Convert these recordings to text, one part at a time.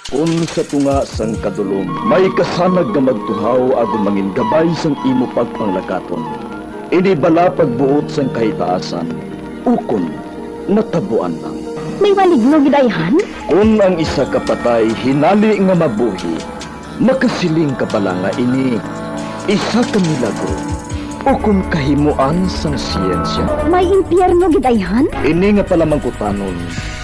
Kung sa tunga sang kadulom, may kasanag nga magtuhaw agon mangin gabay sang imo pagpanglakaton. Ini bala pagbuot sang kahitaasan, ukon natabuan lang. May maligno gidayhan? Kung ang isa kapatay hinali nga mabuhi, makasiling ka pala nga ini isa ka milagro o kung kahimuan sang siyensya. May impyerno gidayhan? Ini nga pala mangkutanon,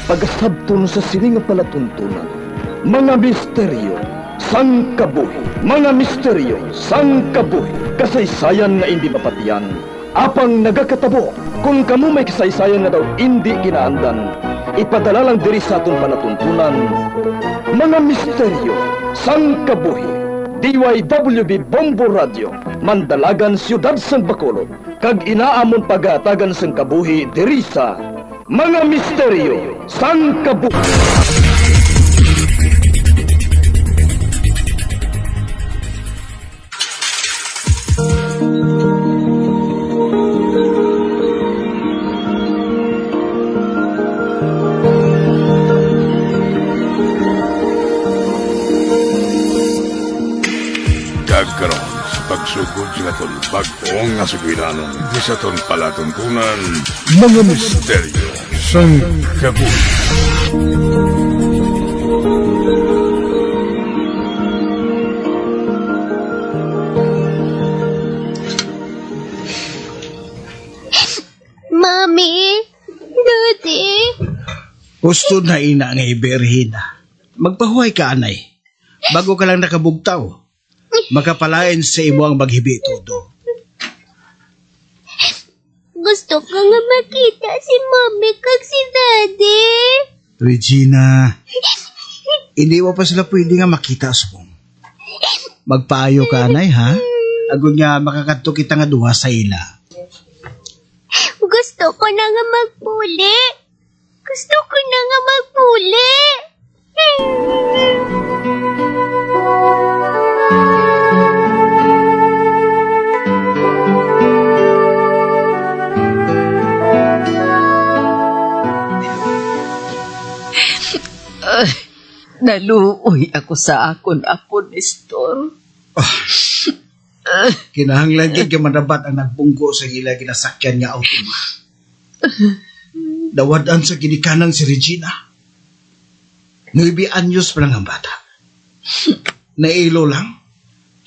pagasabton sa siling nga palatuntunan. Mga misteryo, sang kabuhi. Mga misteryo, sang kabuhi. Kasaysayan nga hindi mapatiyan. Apang nagakatabo, kung kamo may kasaysayan nga daw hindi ginaandan, ipadala lang diri sa aton palatuntunan. Mga misteryo, sang kabuhi. DYWB Bombo Radio, Mandalagan, Siyudad San Bacolod. Kag inaamon pagatagan sang kabuhi diri sa Mga Misteryo, sang kabuhi. Karon sa pagsugod sa aton bag-ong nga sugiranon di sa aton palatuntunan mga misteryo sang kabuhi. Mami, Daddy. Gusto na ina nga iberhin. Magpahuay ka, anay. Bago ka lang nakabugtaw. Makapalain sa imo ang maghibi todo. Gusto ko nga makita si Mami kag si Daddy. Regina, hindi mo pa sila pwede nga makita subong. Magpaayo ka, anay, ha? Agod nga makakadto kita nga duha sa ila. Gusto ko na nga magpuli. Gusto ko na nga magpuli. Naluoy ako sa akon-apon, Nestor. Kinahanglan gid ka manabat ang nagbunggo sa ila ginasakyan nga auto ma. Dawadan sa ginikanan si Regina. 9 anyos pa lang ang bata. Nailo lang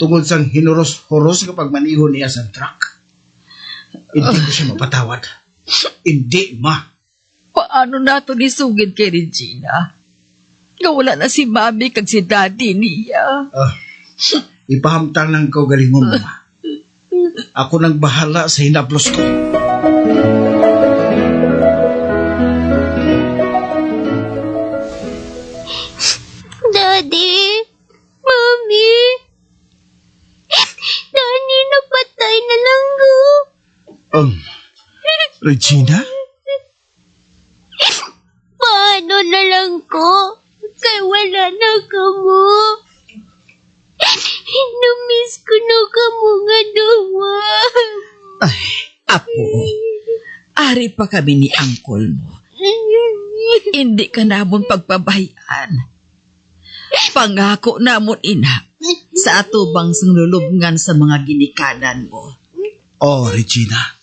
tungod sang hinuros-huros nga pagmaniho niya sa truck. Hindi ko siya mapatawad. Hindi, ma. Paano nato nisugid kay Regina? Nga wala na si Mami kag si Daddy niya. Ipahamtang lang ko galingon mo, ma. Ako nang bahala sa hinaplos ko. Daddy, Mami. Daddy, napatay na lang ko. Regina? Paano na lang ko? Kay wala na kamo. Namiss ko na kamo nga dawa. Ay, apo. Ari pa kami ni Uncle mo. Hindi ka namon pagpabayan. Pangako namon ina sa atubang sanglulubngan sa mga ginikanan mo. Oh, Regina.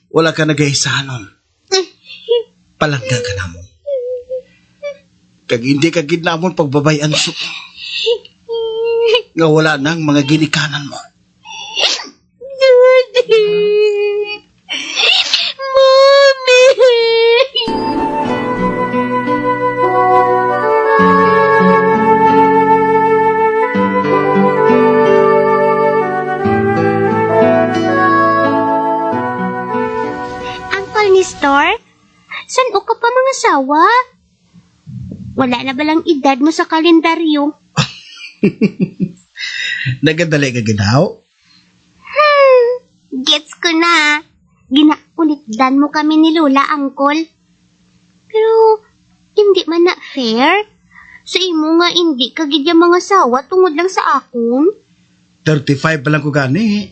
Wala ka nag-aisanon. Palangga ka na mo. Kag hindi ka ginamon pagbabayan so. Nga wala nang mga ginikanan mo. Daddy! Mommy! Uncle Nestor? San o ka pa mga sawa? Wala na balang edad mo sa kalendaryo? Nagadali ka ginaw? Gets ko na. Ginaulikdan mo kami ni Lola, Uncle. Pero, hindi man na fair. Sa imo nga hindi ka gidya mga sawa tungod lang sa akon. 35 pa lang ko gani.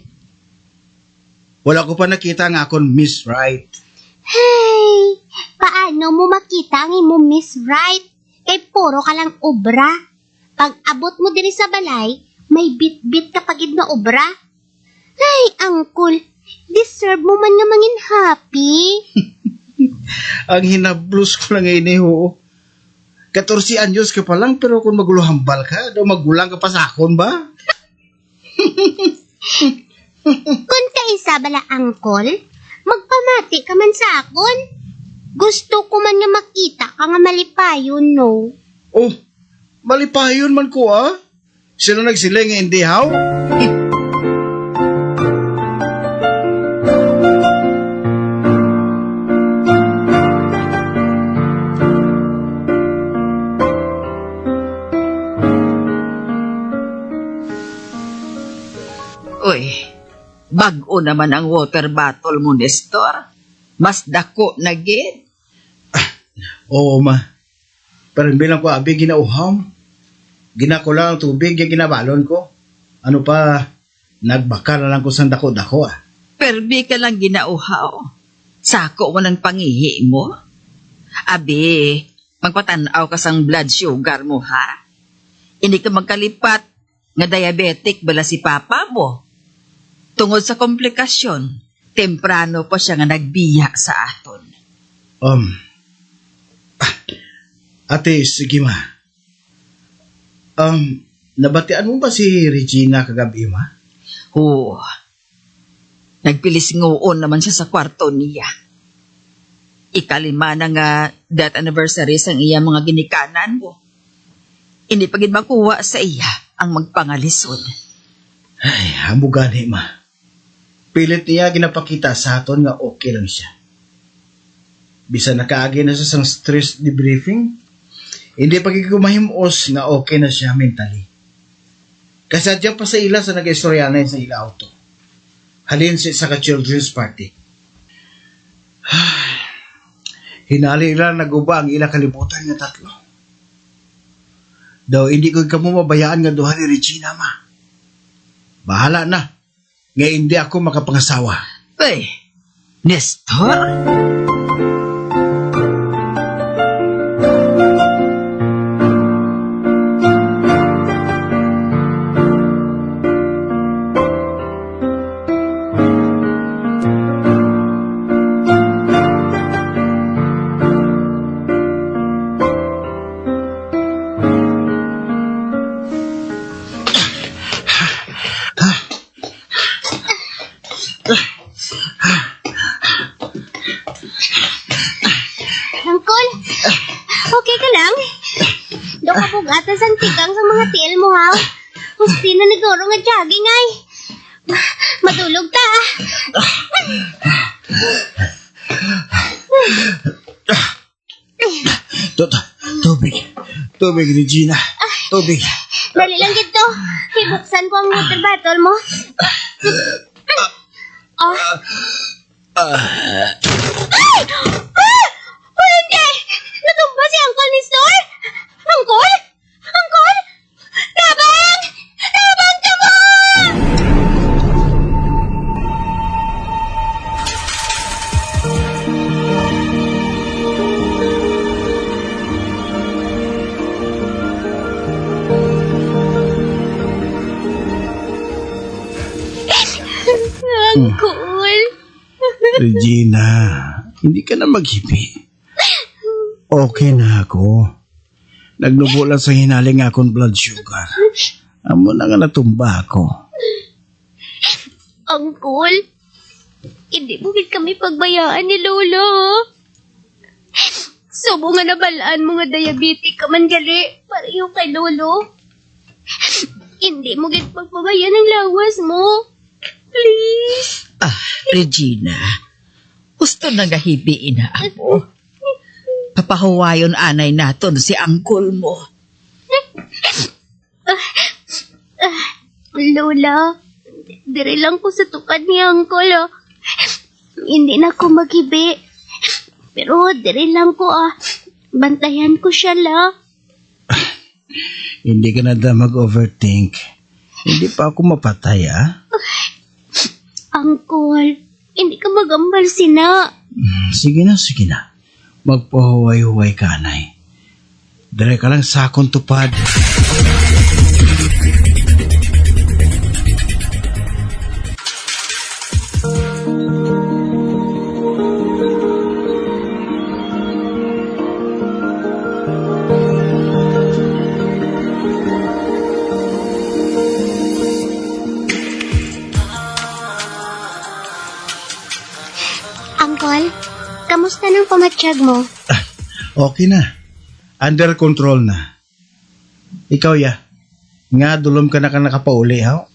Wala ko pa nakita nga akong Miss Right. Hey, paano mo makita ang imo Miss Right? Kay puro ka lang obra. Pag abot mo diri sa balay, may bit-bit ka pagid na obra. Ay, Uncle, deserve mo man nga mangin happy. Ang hinablos ko lang ngayon eh, oo. 14 anyos ka pa lang, pero kung maguluhambal ka, daw magulang ka pa sa akon ba? Kung kaisa bala, Uncle, magpamati ka man sa akon. Gusto ko man nga makita ka nga malipayon, no? Oh, malipayon man ko ah. Sino nagsiling nga hindi haw? Uy, bag-o naman ang water bottle mo, Nestor. Mas dako na gid. Oo, ma. Pero bilang ko abi ginauham. Ginako lang ang tubig yung ginabalon ko. Ano pa, nagbaka na lang ko sa dako-dako ah. Perbi ka lang ginauhaw. Sako mo ng pangihi mo. Abi, magpatanaw ka sang blood sugar mo, ha? Hindi ka magkalipat nga diabetic bala si papa mo. Tungod sa komplikasyon, temprano pa siya nga nagbiya sa aton. Ate, sige ma. Nabatian mo ba si Regina kagabi, ma? Oo. Nagpilis ngoon naman siya sa kwarto niya. Ikalima na nga death anniversary sang iya mga ginikanan mo. Hindi pa gid makuha sa iya ang magpangalisod. Ay, hamugani, ma. Pilit niya ginapakita sa aton nga okay lang siya. Bisa nakaagi na sa sang stress debriefing, hindi pa gigumahimos nga okay na siya mentally. Kasadya pa sa ila sa nag-istoryanan sa ila auto. Halin sa ka-children's party. Hinali ila naguba ang ila kalibutan nga tatlo. Daw hindi ko kamo mabayaan nga duha ni Regina, ma. Bahala na. Nga hindi ako makapangasawa. Ay, Nestor? Uncle, okay ka lang? Daw ka bugatas ang tigang sa mga tiil mo, ha? Gusti na nagoro nga jogging, ay. Matulog ta, ah. Tubig. Tubig, Regina. Tubig. Dali lang dito. Ibuksan ko ang water bottle mo. Oh. Hindi! Natumba si Uncle Nestor! Uncle? Uncle? Tabang! Tabang ka mo! Uncle! Regina, hindi ka na maghipi. Okay na ako. Nagnubo lang sa hinaling akong blood sugar. Amo na nga natumba ako. Uncle, hindi mo gid kami pagbayaan ni Lolo. Subo nga nabalaan mo nga diabetic ka man gali, pareho kay Lolo. Hindi mo gid pagpabayaan ang lawas mo. Please. Regina, gusto na gahibiin na ako. Papahuwayon anay naton si angkol mo. Lola, dire lang ko sa tukad ni Uncle. Hindi na ako maghibi. Pero dire lang ko, bantayan ko siya, la. Hindi ka na da mag-overthink. Hindi pa ako mapatay, ah. Uncle, hindi ka magambal sina. Sige na, sige na. Magpahuway-huway ka, Nay. Dere ka lang sa akong tupad. Uncle, kamusta ng pamatsyag mo? Okay na. Under control na. Ikaw, ya. Nga, dulom ka na nakapauli, ha?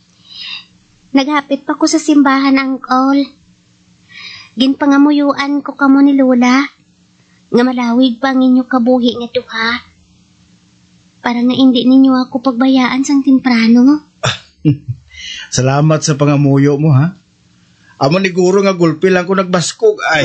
Naghapit pa ko sa simbahan, Uncle. Ginpangamuyuan ko kamo ni Lola. Nga malawig pa ang inyo kabuhi nga duha. Para nga hindi ninyo ako pagbayaan sang temprano. Salamat sa pangamuyo mo, ha? Amo ni Guro nga gulpi lang ko nagbaskog, ay.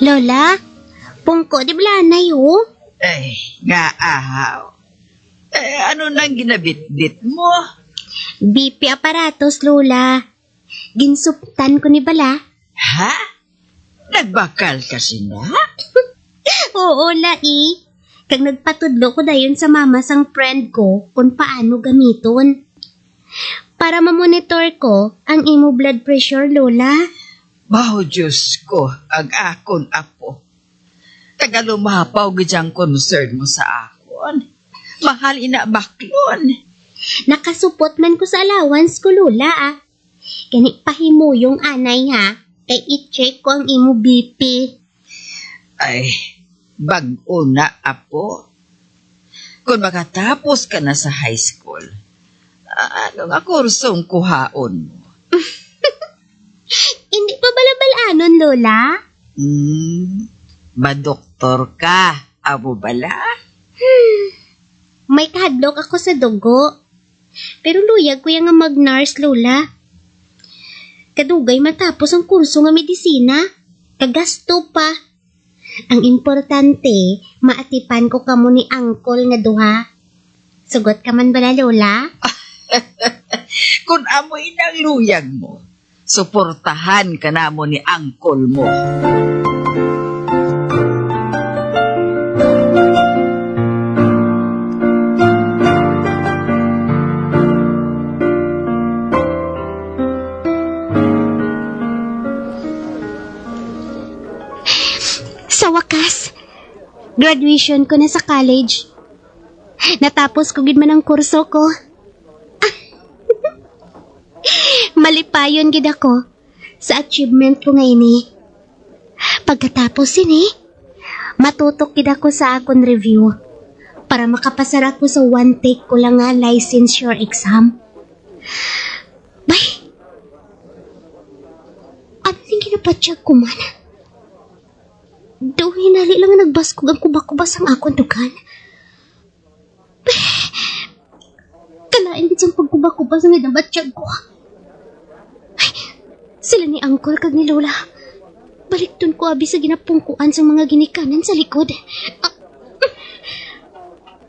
Lola, pungko di blanay oh. Ay, nga ahaw. Ano nang ginabit-bit mo? BP aparatos, Lola. Ginsuptan ko ni Bala. Ha? Nagbakal kasi na? Oo, lai. Kag nagpatudlo ko dayon sa mama sang friend ko kung paano gamiton. Para mamonitor ko ang imo blood pressure, Lola. Bao Diyos ko, ang akon apo. Tagalumapaw gidyang concern mo sa akon. Mahal ina baklon. Nakasupot man ko sa allowance ko, Lola ah. Kani pahimo yung anay ha. Kay i-check ko ang imo BP. Ay, bag-o na apo. Kung makatapos ka na sa high school, ano nga kursong kuhaon mo? Hindi pa balabalanon, Lola? Madoktor ka, abo bala? May kahadlok ako sa dugo. Pero luyag ko yung nga mag-nurse, Lola. Kadugay matapos ang kurso nga medisina. Kagasto pa. Ang importante, maatipan ko kamo ni Uncle nga duha. Sugot ka man bala, Lola? Kung amoy ng luyag mo, suportahan ka na mo ni uncle mo. Sa wakas, graduation ko na sa college. Natapos ko gid man ang kurso ko. Malipayon gid ako sa achievement ko ngayon eh. Pagkatapos ini, matutok gid ako sa akong review para makapasar ako sa one take ko lang nga licensure exam. Bay, ano yung ginapatsyak ko man? Daw hinali lang nga nagbaskog ang kubak-kubas ang akong dugan. Kalain din siyang pagkubak-kubas ang idabatsyak ko. Ay, sila ni Uncle kag ni Lola. Baliktun ko abi sa ginapungkuan sa mga ginikanan sa likod.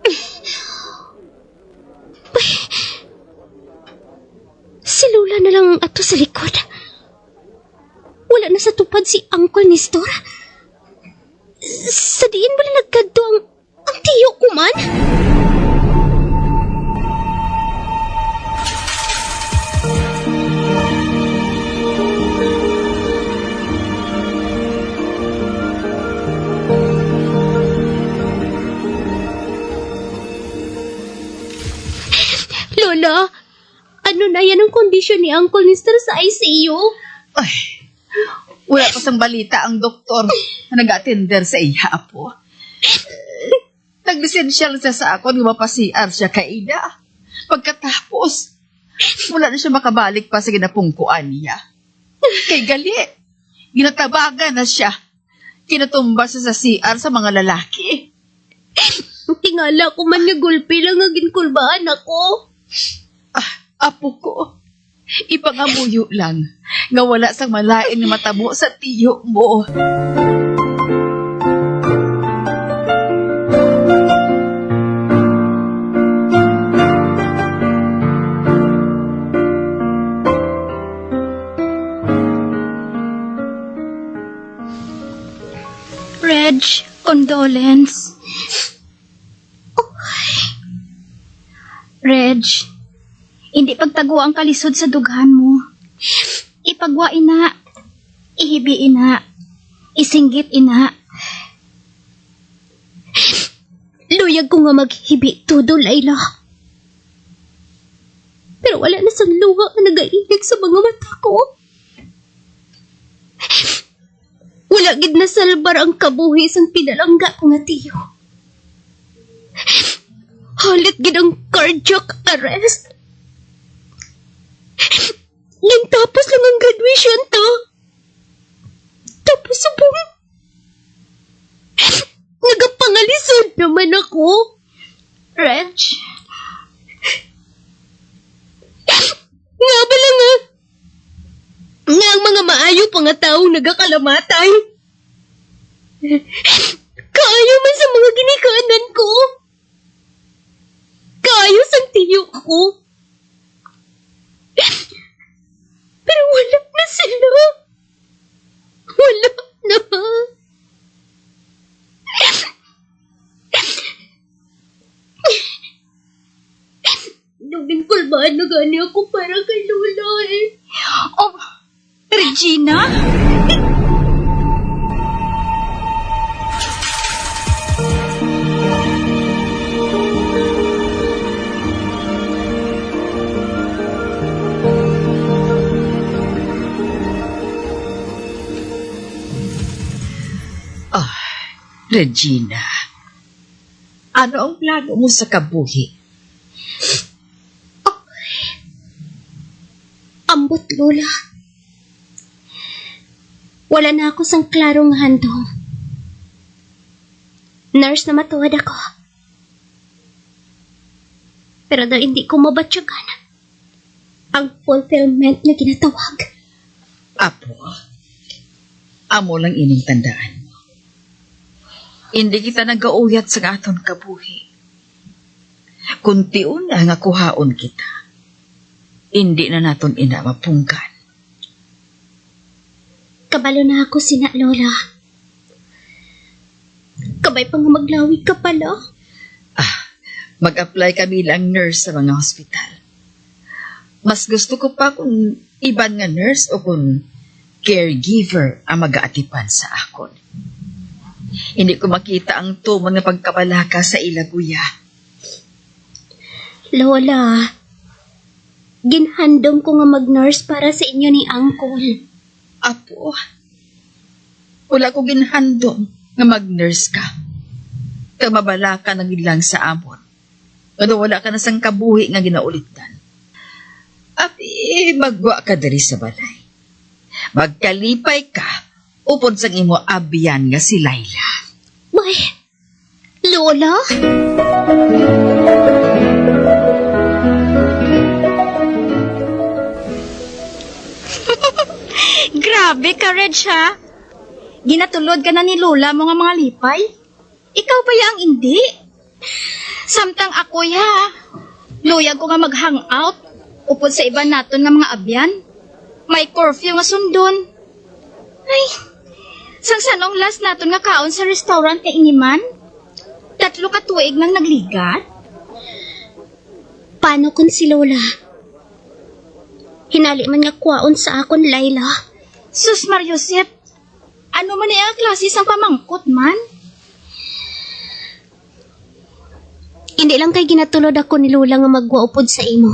Ay, si Lola na lang ato sa likod. Wala na sa tupad si Uncle Nestor. Sa diin ba na nagkadto ang tiyo ko man? Lola, ano na yan ang kondisyon ni Uncle Nestor sa ICU? Ay, wala pa sang balita ang doktor na nag-attender sa iya, apo. Naglisensya lang siya sa ako nung mapasiar siya kay Ida. Pagkatapos, wala na siya makabalik pa sa ginapungkuan niya. Kay gali, ginatabagan na siya. Kinatumba siya sa CR sa mga lalaki. Tingala ko man nga gulpi lang nga ginkulbaan ako. Apo ko, ipangamuyo lang nga wala sang malain nga matabo sa tiyo mo. Reg, condolence. Reg, hindi pagtagwa ang kalisod sa dughan mo. Ipagwa ina, ihibi ina, isinggit ina. Luyag ko nga maghibi todo, Layla. Pero wala na sang luha nga nagainig sa mga mata ko. Wala gid na salbar ang kabuhi sang pinalangga ko nga tiyo. Halit gid ang cardiac arrest. Tapos lang ang graduation to. Tapos subong nagapangalisod naman ako. Reg, Nga bala nga. Nga ang mga maayo pa nga taong nagakalamatay. Kaayo man sa mga ginikanan ko. Kaayo sang tiyo ko. Pero wala na sila. Wala na. Naging kulbaan na gani ako para kay Lola eh. oh, Regina? Regina, ano ang plano mo sa kabuhi? Ambot, Lola. Wala na ako sang klarong handong. Nurse na matuwad ako. Pero daw hindi ko mabatyagan ang fulfillment na ginatawag. Apo, amo lang ining tandaan mo. Hindi kita nagauyat sa aton kabuhi. Kuntiun na nga kuhaon kita. Hindi na naton ina mapungkan. Kabalo na ako, sina Lola. Kabay pa nga maglawig ka pala. Mag-apply ka bilang nurse sa mga hospital. Mas gusto ko pa kung iban nga nurse o kung caregiver ang mag-aatipan sa akon. Hindi ko makita ang tumon nga pagkabalaka sa ilaguya. Lola, ginhandom ko nga mag-nurse para sa inyo ni Uncle. Apo, wala ko ginhandom nga mag-nurse ka. Kamabala ka na lang sa amon. Pero wala ka na sang kabuhi nga ginaulitan. Api, magwa ka dali sa balay. Magkalipay ka, upod sang imo abiyan nga si Layla. May, Lola? Grabe ka, Reg, ha? Ginatulod ka na ni Lola mo nga mga lipay? Ikaw ba yang hindi? Samtang ako ya, luyag ko nga mag-hangout, upod sa iba naton nga mga abyan. May curfew nga sundon. Ay, sang sanong last naton nga kaon sa restaurant kay Iniman? 3 ka tuig nang nagligat? Paano kun si Lola? Hinali man nga kwaon sa akon, Layla. Sus Mariosep, ano man ang klase sang pamangkot man? Hindi lang kay ginatulod ako ni Lola nga magwaupod sa imo.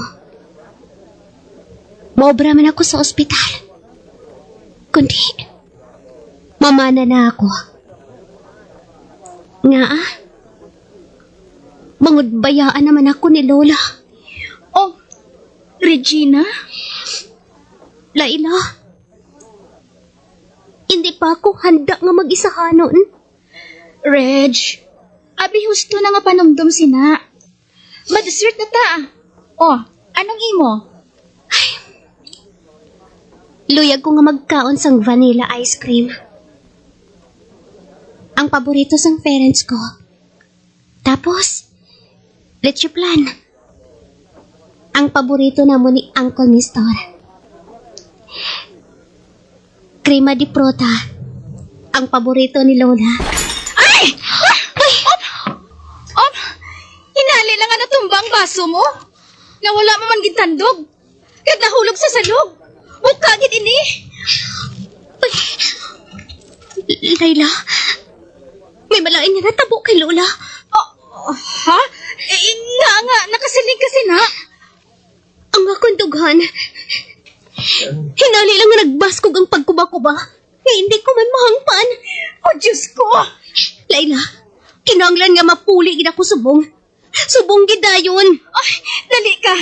Maobra man ako sa ospital. Kundi, mamana na ako. Nga mangud bayaan naman ako ni Lola. Oh, Regina? Layla, hindi pa ako handa nga mag-isahanon. Reg, abi husto na nga panumdum sina. Ma-dessert na ta. Oh, anong imo? Luyag ko nga magkaon sang vanilla ice cream. Ang paborito sang parents ko. Tapos, leche plan. Ang paborito namo ni Uncle Nestor. Crema di prota. Ang paborito ni Lola. baso mo. Nawala mo man gintandog. Kahit nahulog sa salog. O kagid ini. Layla, may malain nga natabo kay Lola. Ha? Nga, nakasiling kasi na. Ang akong dughan. Hinali lang nga nagbaskog ang pagkuba-kuba. Nga hindi ko man mahangpan. Diyos ko. Layla, kinahanglan nga mapuli gid ako subong. Subong gid dayon. Ay, dali ka.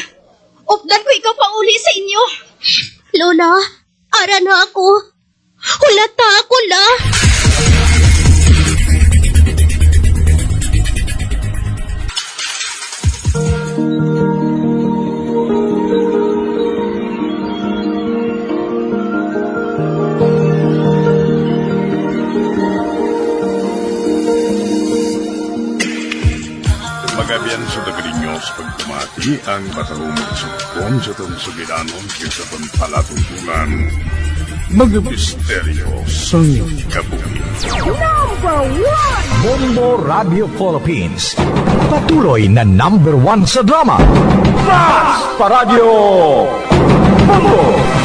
Updan ko ikaw pa uli sa inyo. Lola, ara na ako. Hulata ako la. Magabian sa dagalinyo sa pagtumati ang matahumog sa hukom sa itong sugilanon kaysa itong palatuntunan. Mga misteryo sa kabuhi. Bombo Radio Philippines. Patuloy na #1 sa drama. Mas Paradio Bombo!